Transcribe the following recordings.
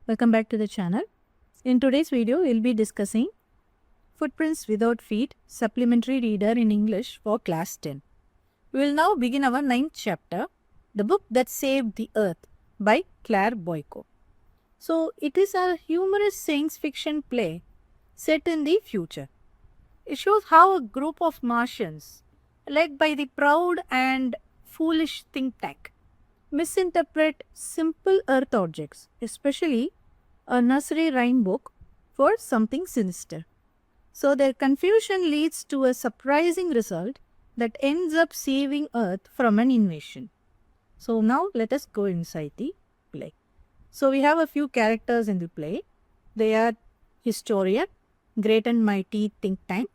Welcome back to the channel. In today's video, we'll be discussing Footprints Without Feet Supplementary Reader in English for Class 10. We will now begin our 9th chapter, The Book That Saved the Earth by Claire Boyko. So, it is a humorous science fiction play set in the future. It shows how a group of Martians, led by the proud and foolish think tank, misinterpret simple earth objects, especially a nursery rhyme book, for something sinister. So their confusion leads to a surprising result that ends up saving Earth from an invasion. So now let us go inside the play. So we have a few characters in the play. They are Historian, Great and Mighty Think Tank,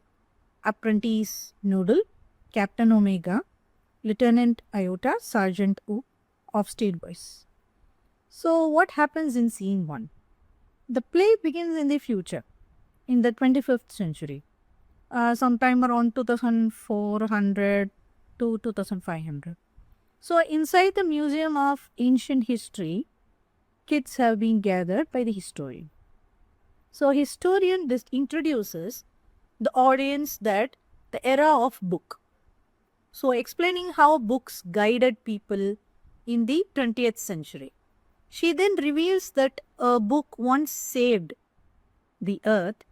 Apprentice Noodle, Captain Omega, Lieutenant Iota, Sergeant U of State Boys. So what happens in scene 1? The play begins in the future, in the 25th century, sometime around 2400 to 2500. So inside the Museum of Ancient History, kids have been gathered by the historian. So historian introduces the audience that the era of book. So explaining how books guided people in the 20th century. She then reveals that a book once saved the Earth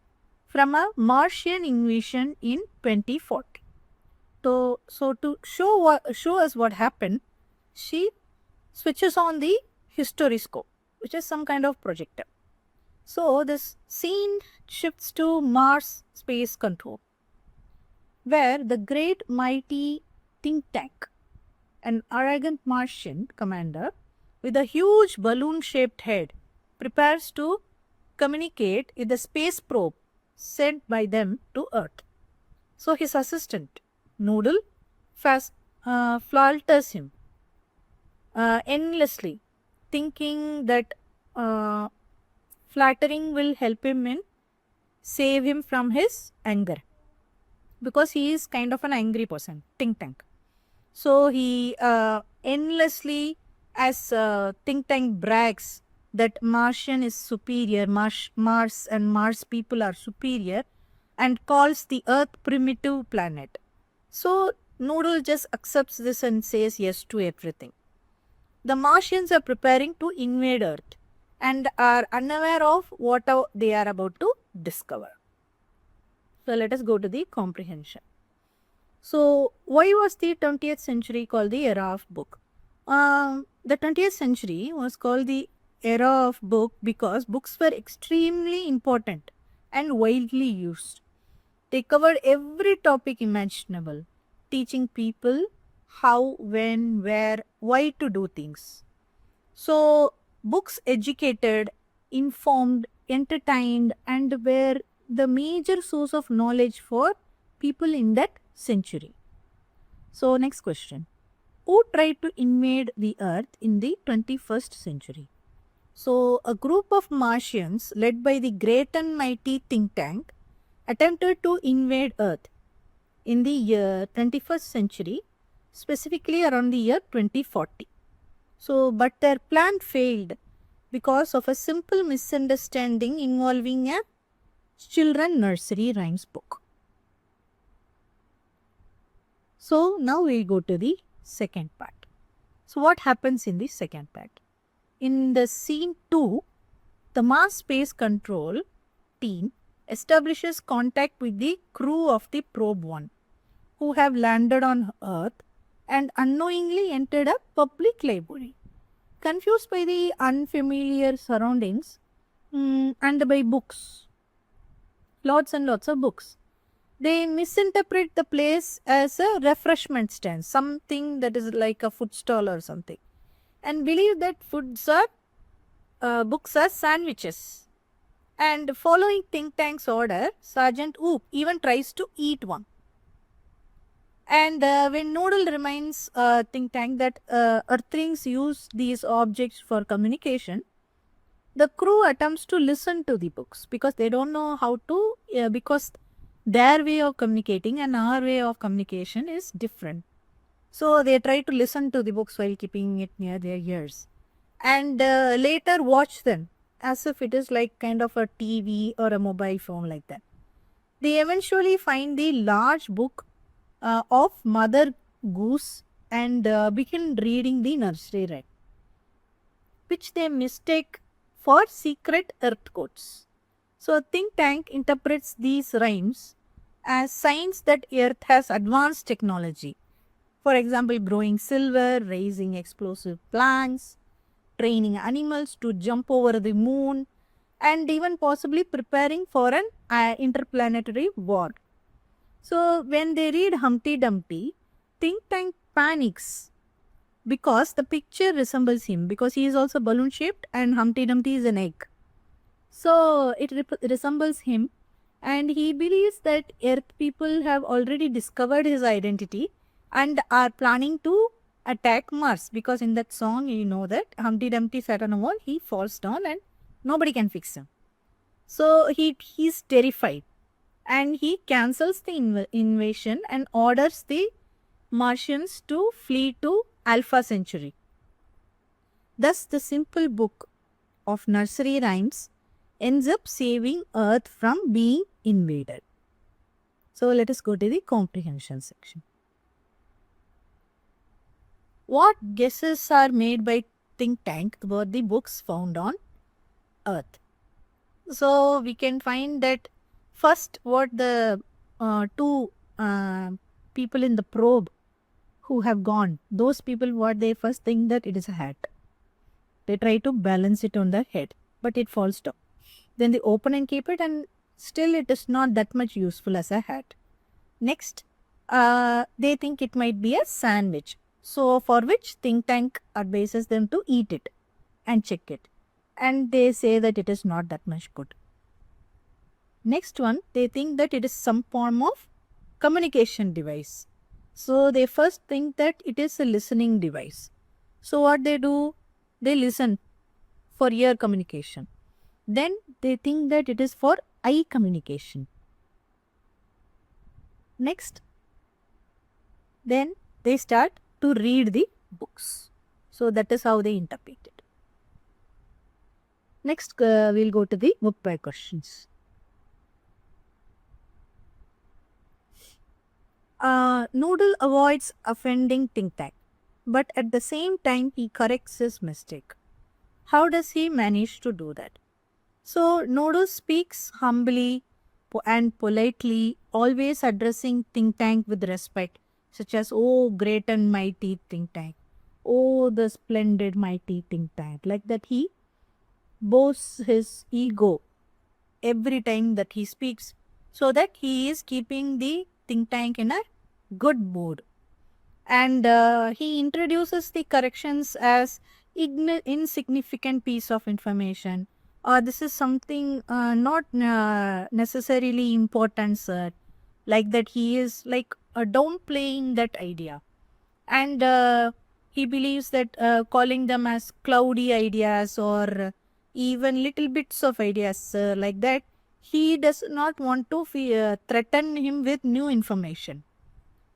from a Martian invasion in 2040. So to show us what happened, she switches on the Historiscope, which is some kind of projector. So this scene shifts to Mars Space Control, where the great mighty think tank, an arrogant Martian commander with a huge balloon-shaped head, prepares to communicate with the space probe sent by them to Earth. So his assistant, Noodle, flatters him endlessly, thinking that flattering will help him save him from his anger, because he is kind of an angry person, think tank. So he endlessly, as think tank brags that Martian is superior, Mars and Mars people are superior, and calls the Earth primitive planet. So Noodle just accepts this and says yes to everything. The Martians are preparing to invade Earth and are unaware of what they are about to discover. So let us go to the comprehension. So why was the 20th century called the era of book? The 20th century was called the era of book because books were extremely important and widely used. They covered every topic imaginable, teaching people how, when, where, why to do things. So books educated, informed, entertained, and were the major source of knowledge for people in that century. So next question. Who tried to invade the Earth in the 21st century? So a group of Martians led by the great and mighty think tank attempted to invade Earth in the year 21st century, specifically around the year 2040. So, but their plan failed because of a simple misunderstanding involving a children nursery rhymes book. So now we go to the second part. So what happens in the second part? In the scene 2, the Mars Space Control team establishes contact with the crew of the Probe 1, who have landed on Earth and unknowingly entered a public library. Confused by the unfamiliar surroundings and by books, lots and lots of books, they misinterpret the place as a refreshment stand, something that is like a food stall or something, and believe that books are sandwiches. And following think tank's order, Sergeant Oop even tries to eat one. And when Noodle reminds think tank that Earthlings use these objects for communication, the crew attempts to listen to the books because they don't know how to, because their way of communicating and our way of communication is different. So they try to listen to the books while keeping it near their ears, and later watch them as if it is like kind of a TV or a mobile phone like that. They eventually find the large book of Mother Goose and begin reading the nursery rhyme, which they mistake for secret earth codes. So, a think tank interprets these rhymes as signs that Earth has advanced technology. For example, growing silver, raising explosive plants, training animals to jump over the moon, and even possibly preparing for an interplanetary war. So, when they read Humpty Dumpty, think tank panics because the picture resembles him, because he is also balloon shaped and Humpty Dumpty is an egg. So it resembles him, and he believes that Earth people have already discovered his identity and are planning to attack Mars, because in that song you know that Humpty Dumpty sat on a wall, he falls down and nobody can fix him. So he's terrified and he cancels the invasion and orders the Martians to flee to Alpha Centauri. Thus, the simple book of nursery rhymes ends up saving Earth from being invaded. So, let us go to the comprehension section. What guesses are made by think tank about the books found on Earth? So, we can find that first what the two people in the probe who have gone, those people, what they first think that it is a hat. They try to balance it on the head, but it falls down. Then they open and keep it, and still it is not that much useful as a hat. Next, they think it might be a sandwich. So, for which think tank advises them to eat it and check it. And they say that it is not that much good. Next one, they think that it is some form of communication device. So, they first think that it is a listening device. So, what they do? They listen for ear communication. Then they think that it is for eye communication. Next, then they start to read the books. So that is how they interpret it. Next, we'll go to the book by questions. Noodle avoids offending think tank, but at the same time he corrects his mistake. How does he manage to do that? So, Noodle speaks humbly and politely, always addressing think tank with respect, such as, "Oh, great and mighty think tank. Oh, the splendid mighty think tank." Like that, he boasts his ego every time that he speaks, so that he is keeping the think tank in a good mood. And he introduces the corrections as insignificant piece of information, or this is something not necessarily important, sir. Like that, he is like downplaying that idea. And he believes that calling them as cloudy ideas or even little bits of ideas like that, he does not want to threaten him with new information.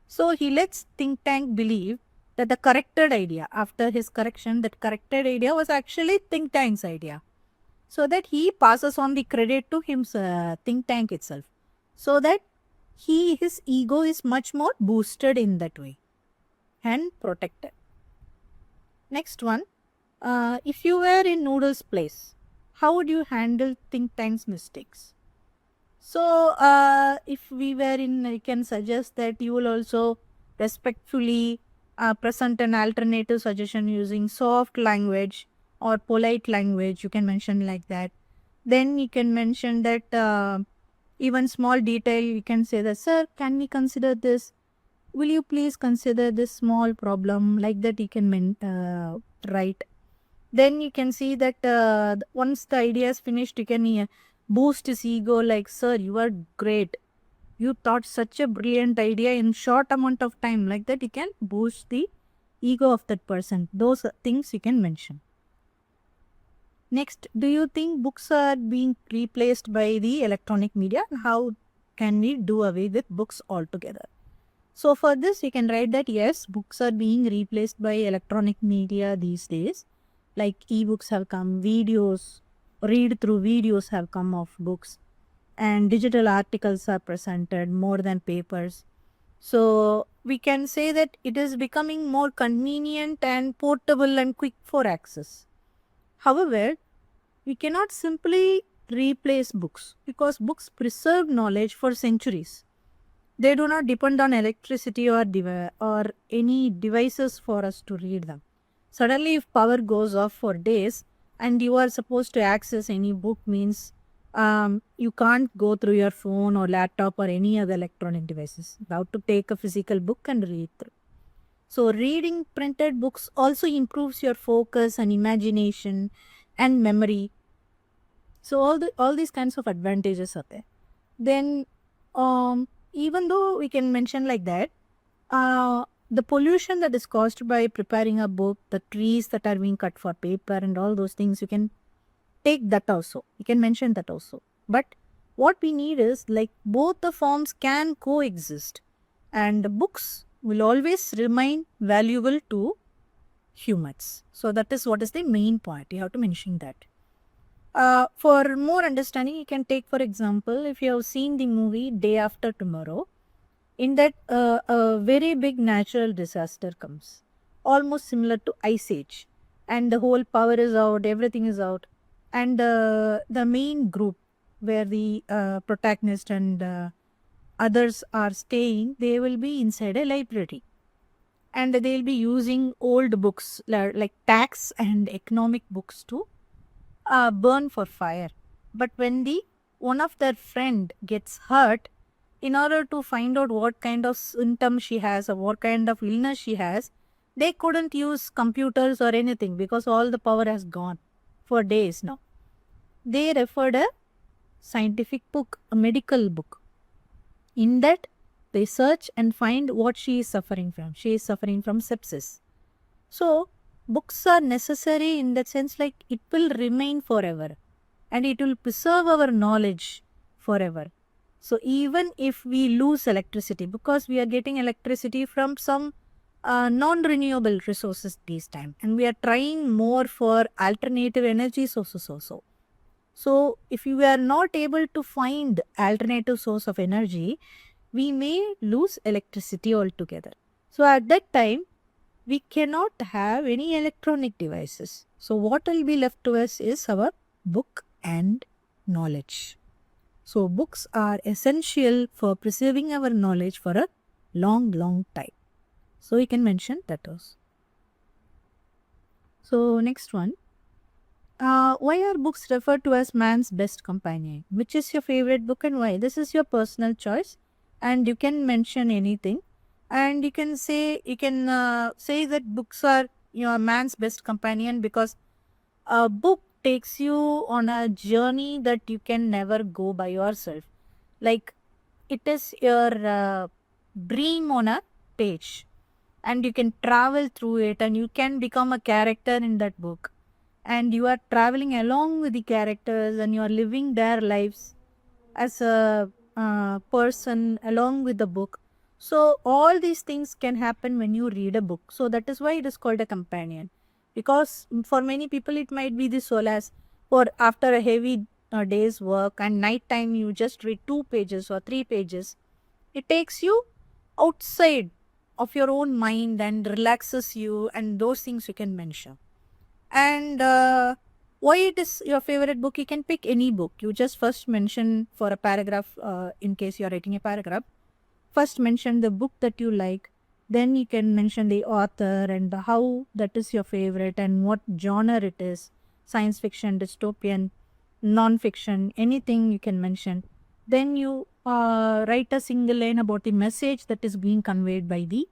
So he lets think tank believe that the corrected idea, after his correction, that corrected idea was actually think tank's idea. So that he passes on the credit to him, think tank itself. So that his ego is much more boosted in that way and protected. Next one, if you were in Noodle's place, how would you handle think tank's mistakes? So, if we were in, I can suggest that you will also respectfully present an alternative suggestion using soft language or polite language. You can mention like that. Then you can mention that even small detail, you can say that, "Sir, can we consider this? Will you please consider this small problem?" Like that, you can write. Then you can see that once the idea is finished, you can boost his ego like, "Sir, you are great. You thought such a brilliant idea in short amount of time." Like that, you can boost the ego of that person. Those things you can mention. Next, do you think books are being replaced by the electronic media? How can we do away with books altogether? So for this, you can write that yes, books are being replaced by electronic media these days. Like ebooks have come, videos, read through videos have come of books, and digital articles are presented more than papers. So we can say that it is becoming more convenient and portable and quick for access. However, we cannot simply replace books because books preserve knowledge for centuries. They do not depend on electricity or any devices for us to read them. Suddenly, if power goes off for days and you are supposed to access any book, means you can't go through your phone or laptop or any other electronic devices. You have to take a physical book and read through. So, reading printed books also improves your focus and imagination and memory. So, all these kinds of advantages are there. Then, even though we can mention like that, the pollution that is caused by preparing a book, the trees that are being cut for paper, and all those things, you can take that also. You can mention that also. But what we need is like both the forms can coexist, and books will always remain valuable to humans. So that is what is the main point. You have to mention that. For more understanding, you can take, for example, if you have seen the movie Day After Tomorrow, in that a very big natural disaster comes, almost similar to Ice Age, and the whole power is out, everything is out, and the main group where the protagonist and others are staying, they will be inside a library, and they'll be using old books like tax and economic books to burn for fire. But when the one of their friend gets hurt, in order to find out what kind of symptoms she has or what kind of illness she has, they couldn't use computers or anything because all the power has gone for days now. They referred a scientific book, a medical book. In that, they search and find what she is suffering from. She is suffering from sepsis. So, books are necessary in that sense, like it will remain forever and it will preserve our knowledge forever. So, even if we lose electricity, because we are getting electricity from some non-renewable resources this time, and we are trying more for alternative energy sources also. So, if you are not able to find alternative source of energy, we may lose electricity altogether. So, at that time, we cannot have any electronic devices. So, what will be left to us is our book and knowledge. So, books are essential for preserving our knowledge for a long time. So, we can mention that also. So, next one. Why are books referred to as man's best companion? Which is your favorite book and why? This is your personal choice, and you can mention anything. And you can say that books are your man's best companion because a book takes you on a journey that you can never go by yourself. Like it is your dream on a page, and you can travel through it, and you can become a character in that book, and you are traveling along with the characters, and you are living their lives as a person along with the book. So all these things can happen when you read a book. So that is why it is called a companion, because for many people it might be the solace for after a heavy day's work, and night time you just read 2 pages or 3 pages. It takes you outside of your own mind and relaxes you, and those things you can mention. And why it is your favorite book? You can pick any book. You just first mention for a paragraph, in case you are writing a paragraph, first mention the book that you like, then you can mention the author and how that is your favorite and what genre it is, science fiction, dystopian, non-fiction, anything you can mention. Then you write a single line about the message that is being conveyed by the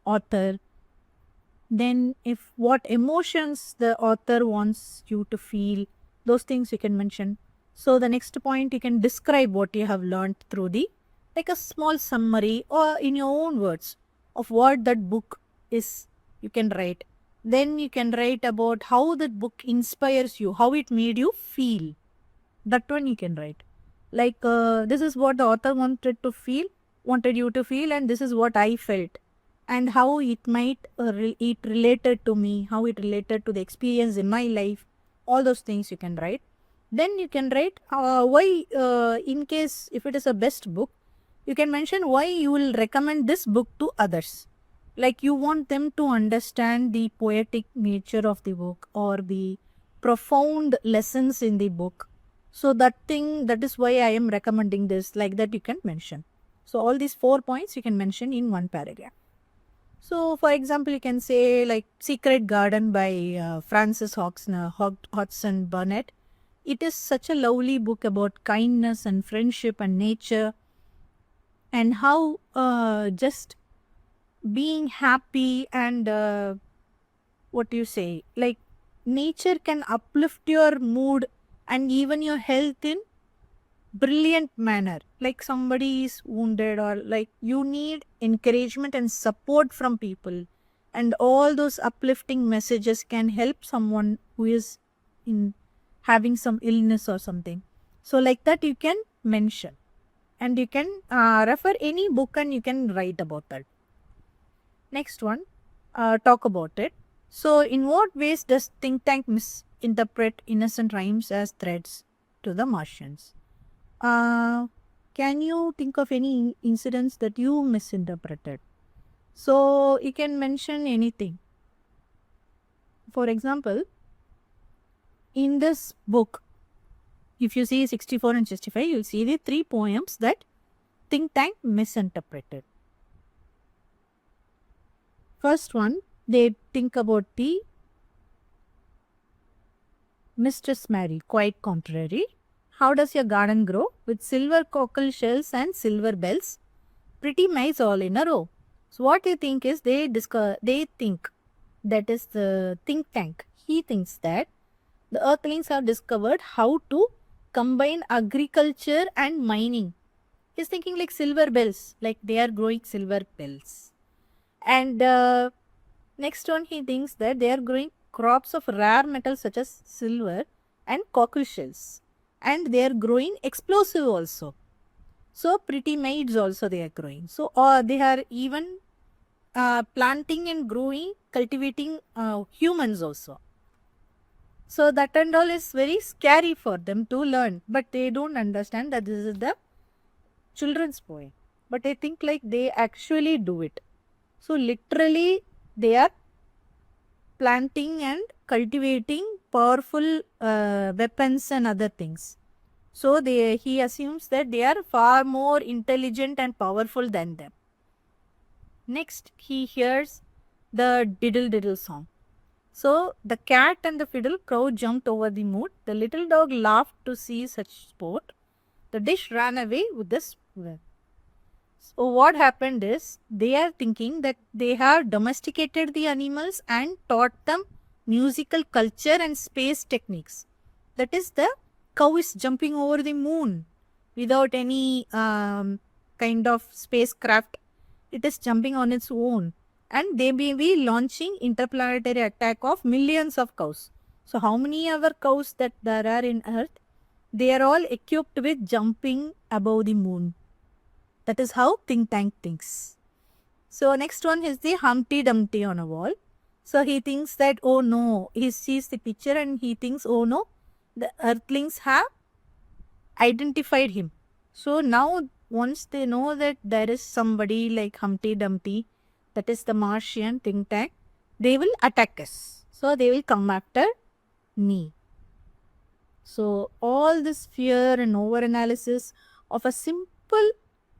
author. Then if what emotions the author wants you to feel, those things you can mention. So the next point, you can describe what you have learned through the, like a small summary or in your own words of what that book is, you can write. Then you can write about how that book inspires you, how it made you feel. That one you can write. Like this is what the author wanted you to feel, and this is what I felt, and how it might it related to me, how it related to the experience in my life. All those things you can write. Then you can write why, in case if it is a best book, you can mention why you will recommend this book to others. Like you want them to understand the poetic nature of the book or the profound lessons in the book. So that is why I am recommending this, like that you can mention. So all these 4 points you can mention in one paragraph. So for example, you can say like Secret Garden by Francis Hodgson Burnett. It is such a lovely book about kindness and friendship and nature, and how just being happy and what do you say, like nature can uplift your mood and even your health in brilliant manner. Like somebody is wounded or like you need encouragement and support from people, and all those uplifting messages can help someone who is in having some illness or something. So like that you can mention, and you can refer any book and you can write about that. Next one, talk about it. So in what ways does think tank misinterpret innocent rhymes as threats to the Martians? Can you think of any incidents that you misinterpreted? So you can mention anything. For example, in this book, if you see 64 and 65, you'll see the 3 poems that think tank misinterpreted. First one, they think about the Mistress Mary, quite contrary. How does your garden grow? With silver cockle shells and silver bells, pretty mice all in a row. So what you think is they think, that is the think tank. He thinks that the earthlings have discovered how to combine agriculture and mining. He's thinking like silver bells, like they are growing silver bells. And next one, he thinks that they are growing crops of rare metals such as silver and cockle shells. And they are growing explosive also. So pretty maids also they are growing. So they are even planting and growing, cultivating humans also. So that and all is very scary for them to learn, but they don't understand that this is the children's poem. But I think like they actually do it. So literally they are planting and cultivating powerful weapons and other things. So he assumes that they are far more intelligent and powerful than them. Next, he hears the diddle diddle song. So the cat and the fiddle crow jumped over the moat. The little dog laughed to see such sport. The dish ran away with the spoon. So what happened is they are thinking that they have domesticated the animals and taught them musical culture and space techniques. That is, the cow is jumping over the moon without any kind of spacecraft. It is jumping on its own, and they may be launching interplanetary attack of millions of cows. So how many other cows that there are in Earth? They are all equipped with jumping above the moon. That is how think tank thinks. So next one is the Humpty Dumpty on a wall. So he thinks that, oh no, he sees the picture and he thinks, oh no, the earthlings have identified him. So now once they know that there is somebody like Humpty Dumpty, that is the Martian think tank, they will attack us. So they will come after me. So all this fear and overanalysis of a simple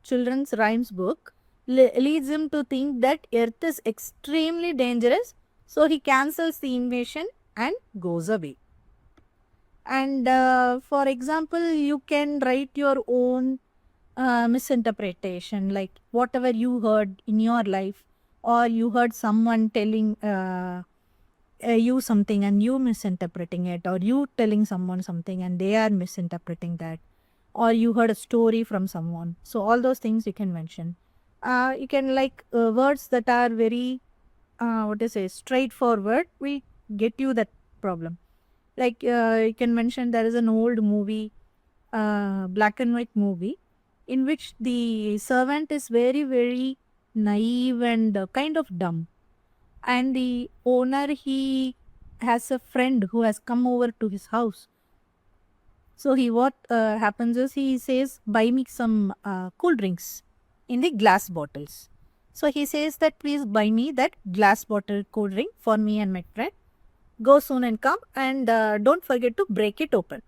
children's rhymes book leads him to think that Earth is extremely dangerous. So he cancels the invasion and goes away. And for example, you can write your own misinterpretation, like whatever you heard in your life, or you heard someone telling you something and you misinterpreting it, or you telling someone something and they are misinterpreting that, or you heard a story from someone. So all those things you can mention. You can like words that are very straightforward, we get you that problem. Like you can mention there is an old movie, black and white movie, in which the servant is very, very naive and kind of dumb. And the owner, he has a friend who has come over to his house. So what happens is he says, buy me some cool drinks in the glass bottles. So he says that please buy me that glass bottle cool drink for me and my friend. Go soon and come, and don't forget to break it open.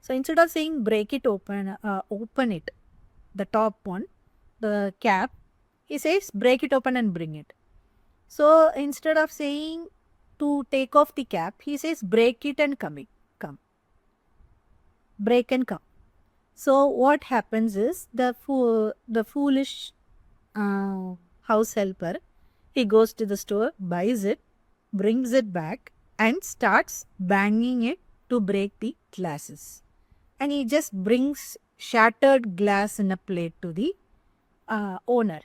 So instead of saying break it open, open it, the top one, the cap, he says break it open and bring it. So instead of saying to take off the cap, he says break it and come. Break and come. So what happens is the foolish house helper, he goes to the store, buys it, brings it back, and starts banging it to break the glasses. And he just brings shattered glass in a plate to the owner.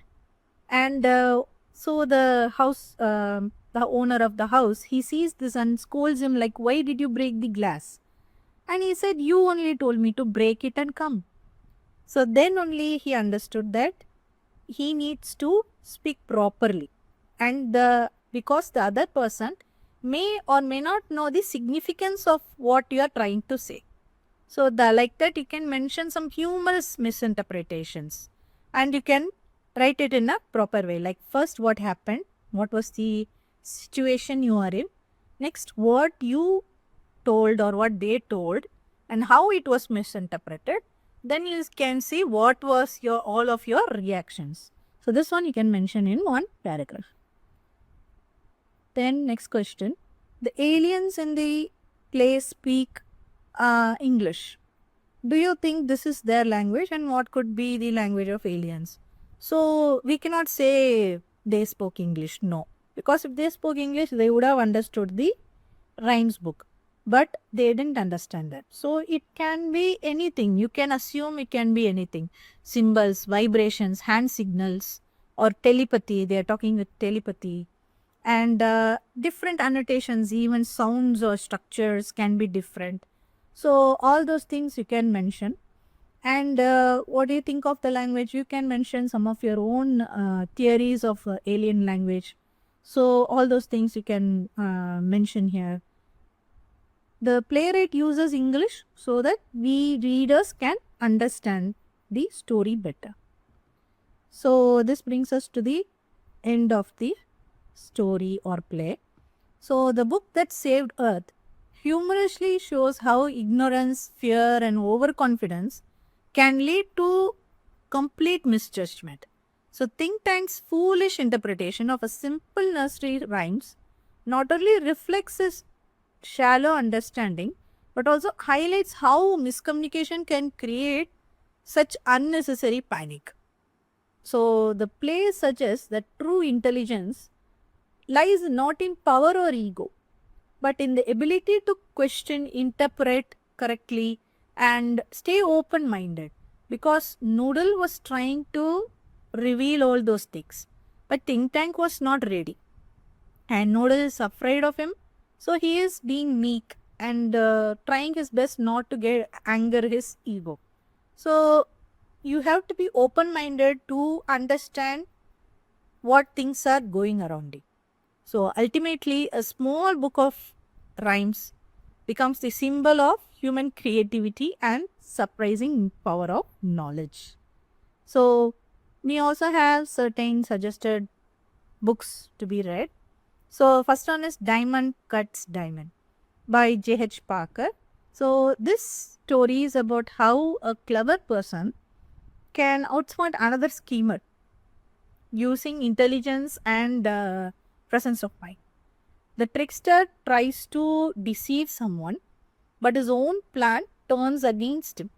And so the owner of the house, he sees this and scolds him like, why did you break the glass? And he said, you only told me to break it and come. So then only he understood that he needs to speak properly. And because the other person may or may not know the significance of what you are trying to say. So like that you can mention some humorous misinterpretations and you can write it in a proper way. Like first what happened, what was the situation you are in, next what you told or what they told and how it was misinterpreted, then you can see what was all of your reactions. So this one you can mention in one paragraph. Then next question, the aliens in the play speak English. Do you think this is their language and what could be the language of aliens? So we cannot say they spoke English, no. Because if they spoke English, they would have understood the rhymes book. But they didn't understand that. So it can be anything. You can assume it can be anything. Symbols, vibrations, hand signals, or telepathy. They are talking with telepathy. And different annotations, even sounds or structures can be different. So all those things you can mention. And what do you think of the language? You can mention some of your own theories of alien language. So all those things you can mention here. The playwright uses English so that we readers can understand the story better. So this brings us to the end of the story or play. So the book that saved Earth humorously shows how ignorance, fear and overconfidence can lead to complete misjudgment. So Think Tank's foolish interpretation of a simple nursery rhymes not only reflects his shallow understanding but also highlights how miscommunication can create such unnecessary panic. So the play suggests that true intelligence lies not in power or ego, but in the ability to question, interpret correctly, and stay open-minded. Because Noodle was trying to reveal all those things, but Think Tank was not ready. And Noodle is afraid of him, so he is being meek and trying his best not to anger his ego. So you have to be open-minded to understand what things are going around you. So ultimately, a small book of rhymes becomes the symbol of human creativity and surprising power of knowledge. So we also have certain suggested books to be read. So first one is Diamond Cuts Diamond by J.H. Parker. So this story is about how a clever person can outsmart another schemer using intelligence and presence of mind. The trickster tries to deceive someone, but his own plan turns against him.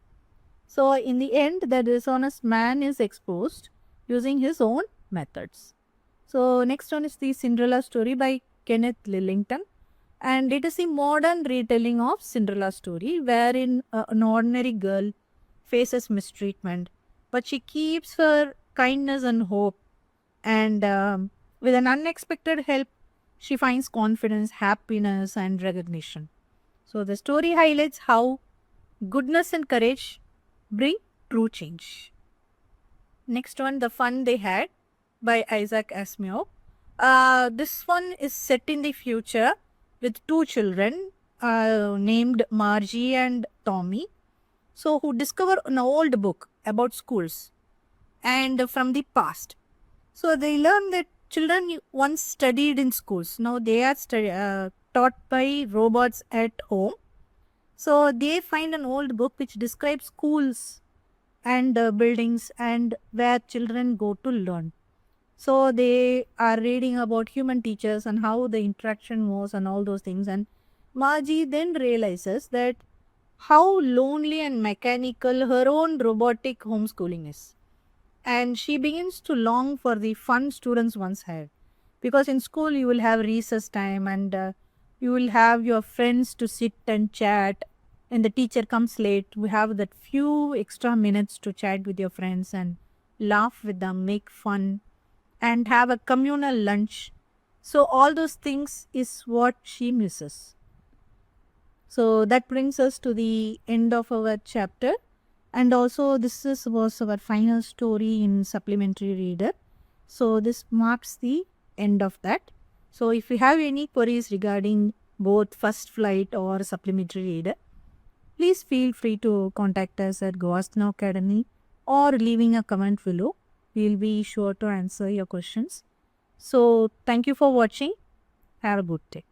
So in the end, the dishonest man is exposed using his own methods. So next one is the Cinderella story by Kenneth Lillington. And it is a modern retelling of Cinderella story wherein an ordinary girl faces mistreatment, but she keeps her kindness and hope, and with an unexpected help, she finds confidence, happiness and recognition. So the story highlights how goodness and courage bring true change. Next one, The Fun They Had by Isaac Asimov. This one is set in the future with two children named Margie and Tommy. So who discover an old book about schools and from the past. So they learn that children once studied in schools. Now they are taught by robots at home. So they find an old book which describes schools and buildings and where children go to learn. So they are reading about human teachers and how the interaction was and all those things. And Margie then realizes that how lonely and mechanical her own robotic homeschooling is. And she begins to long for the fun students once had. Because in school, you will have recess time and you will have your friends to sit and chat. And the teacher comes late. We have that few extra minutes to chat with your friends and laugh with them, make fun, and have a communal lunch. So, all those things is what she misses. So, that brings us to the end of our chapter. And also, was our final story in supplementary reader. So, this marks the end of that. So, if you have any queries regarding both First Flight or supplementary reader, please feel free to contact us at Gosno Academy or leaving a comment below. We will be sure to answer your questions. So, thank you for watching. Have a good day.